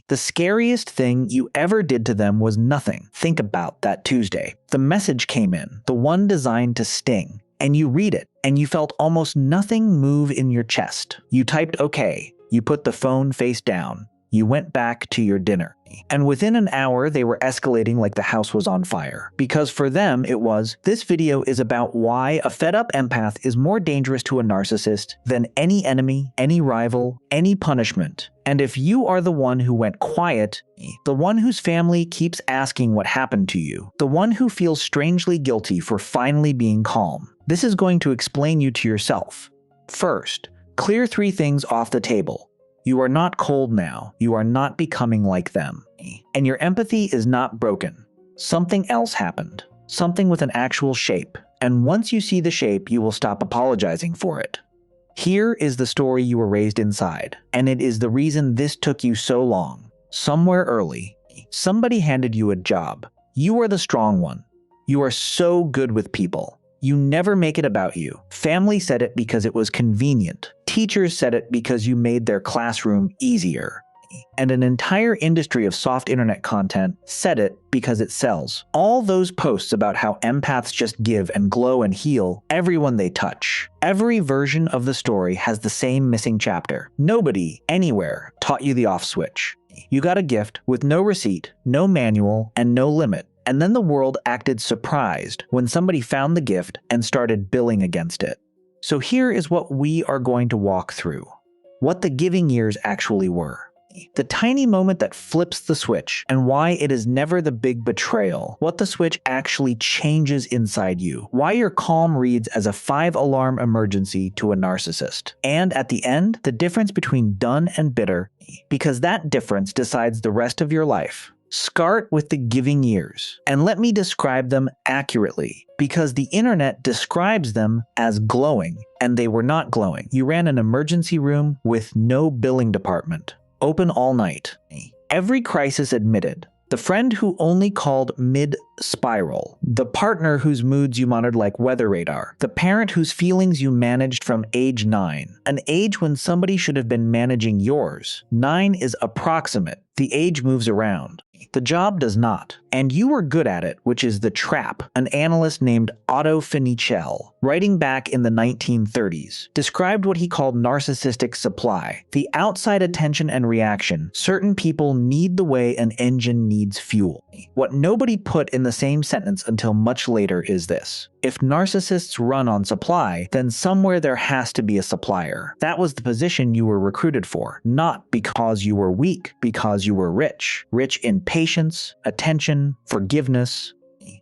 The scariest thing you ever did to them was nothing. Think about that Tuesday. The message came in, the one designed to sting, and you read it, and you felt almost nothing move in your chest. You typed okay. You put the phone face down. You went back to your dinner. And within an hour, they were escalating like the house was on fire. Because for them, it was, this video is about why a fed-up empath is more dangerous to a narcissist than any enemy, any rival, any punishment. And if you are the one who went quiet, the one whose family keeps asking what happened to you, the one who feels strangely guilty for finally being calm, this is going to explain you to yourself. First, clear 3 things off the table. You are not cold now. You are not becoming like them. And your empathy is not broken. Something else happened. Something with an actual shape. And once you see the shape, you will stop apologizing for it. Here is the story you were raised inside. And it is the reason this took you so long. Somewhere early, somebody handed you a job. You are the strong one. You are so good with people. You never make it about you. Family said it because it was convenient. Teachers said it because you made their classroom easier. And an entire industry of soft internet content said it because it sells. All those posts about how empaths just give and glow and heal everyone they touch. Every version of the story has the same missing chapter. Nobody, anywhere, taught you the off switch. You got a gift with no receipt, no manual, and no limit. And then the world acted surprised when somebody found the gift and started billing against it. So here is what we are going to walk through. What the giving years actually were. The tiny moment that flips the switch, and why it is never the big betrayal. What the switch actually changes inside you. Why your calm reads as a 5-alarm emergency to a narcissist. And at the end, the difference between done and bitter, because that difference decides the rest of your life. Start with the giving years, and let me describe them accurately, because the internet describes them as glowing, and they were not glowing. You ran an emergency room with no billing department, open all night. Every crisis admitted. The friend who only called mid-spiral. The partner whose moods you monitored like weather radar. The parent whose feelings you managed from age 9. An age when somebody should have been managing yours. 9 is approximate. The age moves around. The job does not. And you were good at it, which is the trap. An analyst named Otto Finichel, writing back in the 1930s, described what he called narcissistic supply. The outside attention and reaction. Certain people need the way an engine needs fuel. What nobody put in the same sentence until much later is this. If narcissists run on supply, then somewhere there has to be a supplier. That was the position you were recruited for, not because you were weak, because you were rich. Rich in patience, attention, forgiveness,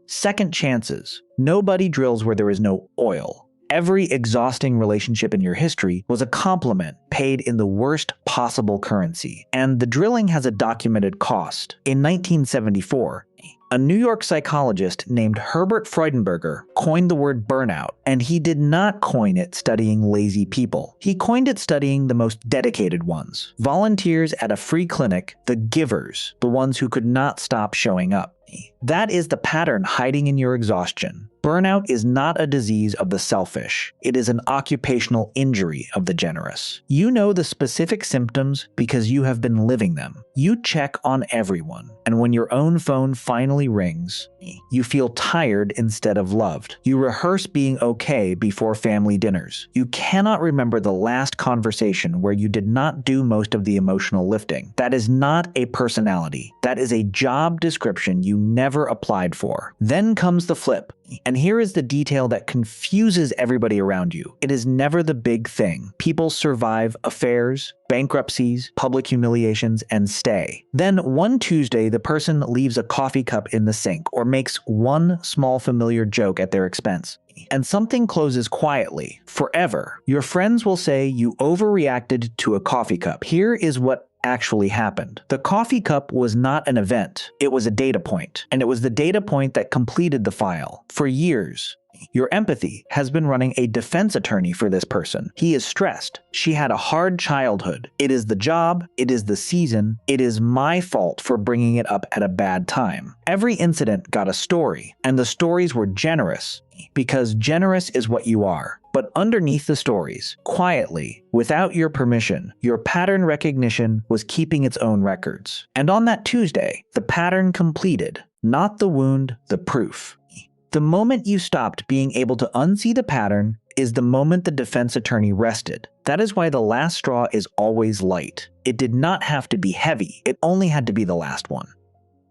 second chances. Nobody drills where there is no oil. Every exhausting relationship in your history was a compliment paid in the worst possible currency. And the drilling has a documented cost. In 1974, a New York psychologist named Herbert Freudenberger coined the word burnout, and he did not coin it studying lazy people. He coined it studying the most dedicated ones. Volunteers at a free clinic, the givers, the ones who could not stop showing up. That is the pattern hiding in your exhaustion. Burnout is not a disease of the selfish. It is an occupational injury of the generous. You know the specific symptoms because you have been living them. You check on everyone, and when your own phone finally rings, you feel tired instead of loved. You rehearse being okay before family dinners. You cannot remember the last conversation where you did not do most of the emotional lifting. That is not a personality. That is a job description you never applied for. Then comes the flip. And here is the detail that confuses everybody around you. It is never the big thing. People survive affairs, bankruptcies, public humiliations, and stay. Then one Tuesday, the person leaves a coffee cup in the sink or makes one small familiar joke at their expense. And something closes quietly, forever. Your friends will say you overreacted to a coffee cup. Here is what actually happened. The coffee cup was not an event. It was a data point. And it was the data point that completed the file. For years, your empathy has been running a defense attorney for this person. He is stressed. She had a hard childhood. It is the job. It is the season. It is my fault for bringing it up at a bad time. Every incident got a story, and the stories were generous. Because generous is what you are. But underneath the stories, quietly, without your permission, your pattern recognition was keeping its own records. And on that Tuesday, the pattern completed, not the wound, the proof. The moment you stopped being able to unsee the pattern is the moment the defense attorney rested. That is why the last straw is always light. It did not have to be heavy, it only had to be the last one.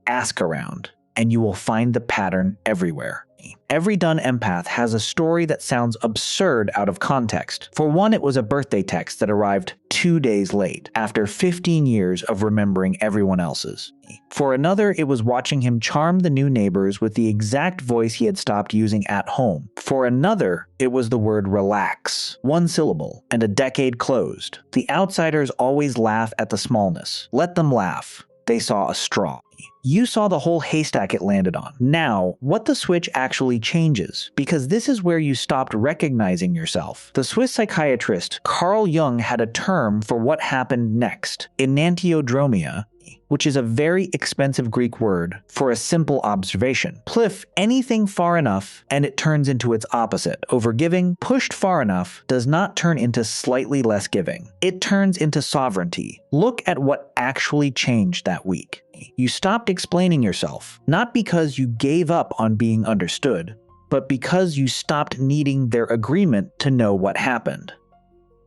Ask around, and you will find the pattern everywhere. Every done empath has a story that sounds absurd out of context. For one, it was a birthday text that arrived 2 days late, after 15 years of remembering everyone else's. For another, it was watching him charm the new neighbors with the exact voice he had stopped using at home. For another, it was the word relax, one syllable, and a decade closed. The outsiders always laugh at the smallness. Let them laugh. They saw a straw. You saw the whole haystack it landed on. Now, what the switch actually changes, because this is where you stopped recognizing yourself. The Swiss psychiatrist Carl Jung had a term for what happened next, enantiodromia, which is a very expensive Greek word for a simple observation. Pliff anything far enough and it turns into its opposite. Overgiving, pushed far enough, does not turn into slightly less giving. It turns into sovereignty. Look at what actually changed that week. You stopped explaining yourself, not because you gave up on being understood, but because you stopped needing their agreement to know what happened.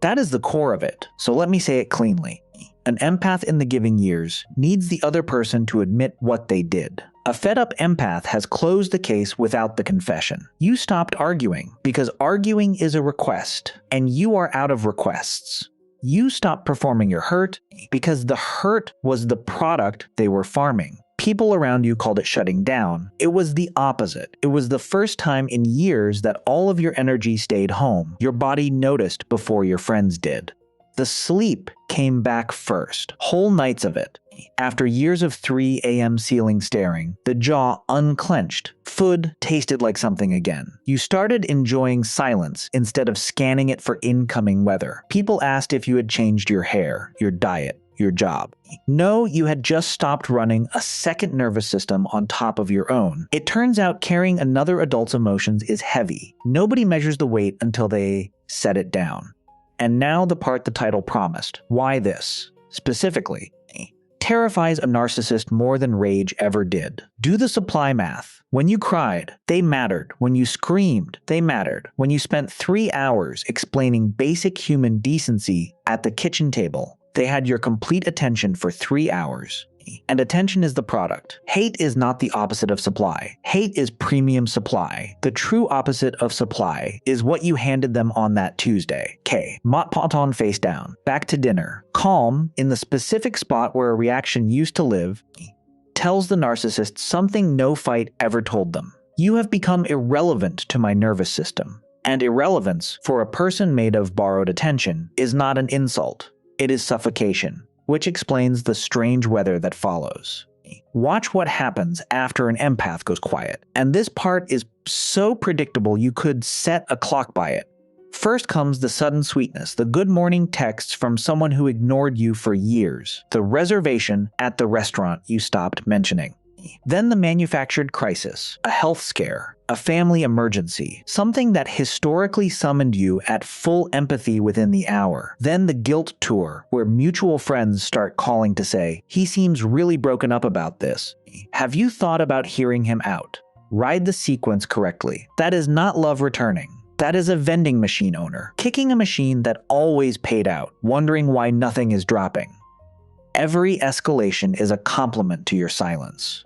That is the core of it, so let me say it cleanly. An empath in the giving years needs the other person to admit what they did. A fed-up empath has closed the case without the confession. You stopped arguing because arguing is a request, and you are out of requests. You stopped performing your hurt because the hurt was the product they were farming. People around you called it shutting down. It was the opposite. It was the first time in years that all of your energy stayed home. Your body noticed before your friends did. The sleep came back first, whole nights of it. After years of 3 a.m. ceiling staring, the jaw unclenched. Food tasted like something again. You started enjoying silence instead of scanning it for incoming weather. People asked if you had changed your hair, your diet, your job. No, you had just stopped running a second nervous system on top of your own. It turns out carrying another adult's emotions is heavy. Nobody measures the weight until they set it down. And now the part the title promised. Why this? Specifically, terrifies a narcissist more than rage ever did. Do the supply math. When you cried, they mattered. When you screamed, they mattered. When you spent 3 hours explaining basic human decency at the kitchen table, they had your complete attention for 3 hours. And attention is the product. Hate is not the opposite of supply. Hate is premium supply. The true opposite of supply is what you handed them on that Tuesday. Mott pot on face down. Back to dinner. Calm, in the specific spot where a reaction used to live, tells the narcissist something no fight ever told them. You have become irrelevant to my nervous system. And irrelevance, for a person made of borrowed attention, is not an insult. It is suffocation, which explains the strange weather that follows. Watch what happens after an empath goes quiet. And this part is so predictable you could set a clock by it. First comes the sudden sweetness, the good morning texts from someone who ignored you for years, the reservation at the restaurant you stopped mentioning. Then the manufactured crisis, a health scare, a family emergency, something that historically summoned you at full empathy within the hour. Then the guilt tour, where mutual friends start calling to say, he seems really broken up about this. Have you thought about hearing him out? Ride the sequence correctly. That is not love returning. That is a vending machine owner, kicking a machine that always paid out, wondering why nothing is dropping. Every escalation is a compliment to your silence.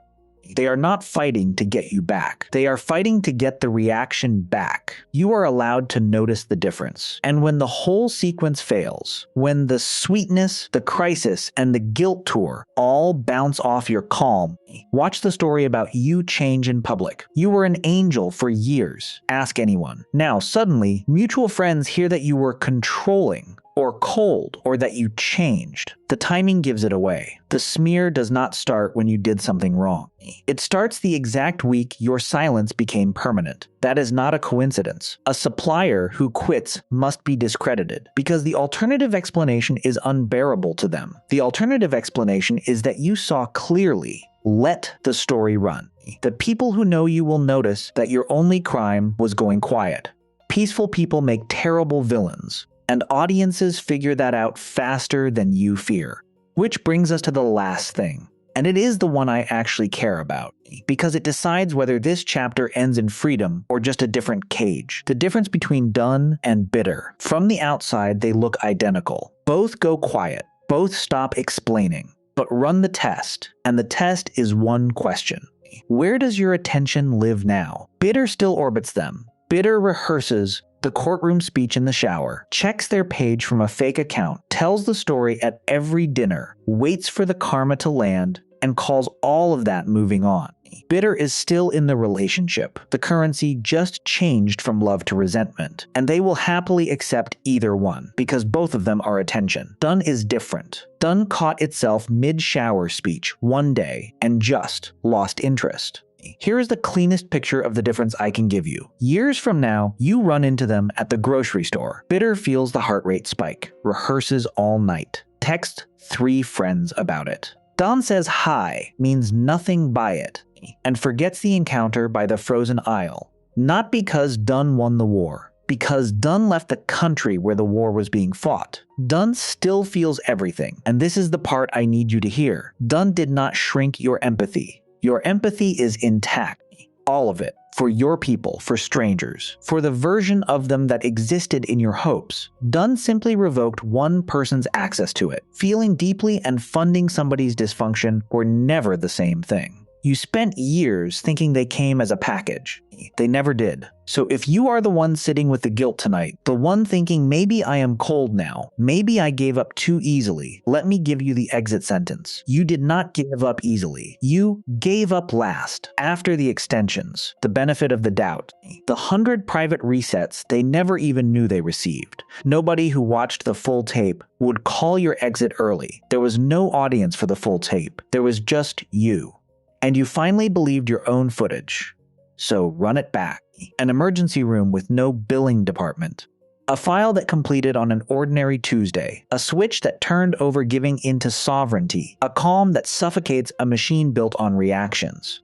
They are not fighting to get you back. They are fighting to get the reaction back. You are allowed to notice the difference. And when the whole sequence fails, when the sweetness, the crisis, and the guilt tour all bounce off your calm, watch the story about you change in public. You were an angel for years. Ask anyone. Now, suddenly, mutual friends hear that you were controlling, or cold, or that you changed. The timing gives it away. The smear does not start when you did something wrong. It starts the exact week your silence became permanent. That is not a coincidence. A supplier who quits must be discredited, because the alternative explanation is unbearable to them. The alternative explanation is that you saw clearly. Let the story run. The people who know you will notice that your only crime was going quiet. Peaceful people make terrible villains, and audiences figure that out faster than you fear. Which brings us to the last thing. And it is the one I actually care about, because it decides whether this chapter ends in freedom or just a different cage. The difference between done and bitter. From the outside, they look identical. Both go quiet. Both stop explaining. But run the test. And the test is one question. Where does your attention live now? Bitter still orbits them. Bitter rehearses the courtroom speech in the shower, checks their page from a fake account, tells the story at every dinner, waits for the karma to land, and calls all of that moving on. Bitter is still in the relationship. The currency just changed from love to resentment, and they will happily accept either one, because both of them are attention. Done is different. Done caught itself mid-shower speech one day and just lost interest. Here is the cleanest picture of the difference I can give you. Years from now, you run into them at the grocery store. Bitter feels the heart rate spike, rehearses all night, texts 3 friends about it. Don says hi means nothing by it, and forgets the encounter by the frozen aisle. Not because Dunn won the war, because Dunn left the country where the war was being fought. Dunn still feels everything, and this is the part I need you to hear. Dunn did not shrink your empathy. Your empathy is intact, all of it, for your people, for strangers, for the version of them that existed in your hopes. Dunn simply revoked one person's access to it. Feeling deeply and funding somebody's dysfunction were never the same thing. You spent years thinking they came as a package. They never did. So if you are the one sitting with the guilt tonight, the one thinking maybe I am cold now, maybe I gave up too easily, let me give you the exit sentence. You did not give up easily. You gave up last, after the extensions, the benefit of the doubt, the 100 private resets they never even knew they received. Nobody who watched the full tape would call your exit early. There was no audience for the full tape. There was just you. And you finally believed your own footage. So run it back. An emergency room with no billing department. A file that completed on an ordinary Tuesday. A switch that turned over giving into sovereignty. A calm that suffocates a machine built on reactions.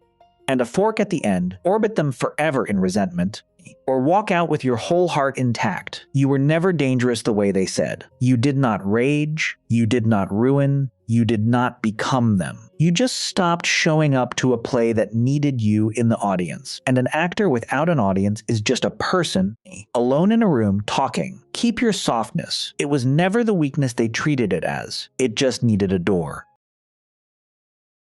And a fork at the end. Orbit them forever in resentment. Or walk out with your whole heart intact. You were never dangerous the way they said. You did not rage. You did not ruin. You did not become them. You just stopped showing up to a play that needed you in the audience. And an actor without an audience is just a person, alone in a room, talking. Keep your softness. It was never the weakness they treated it as. It just needed a door.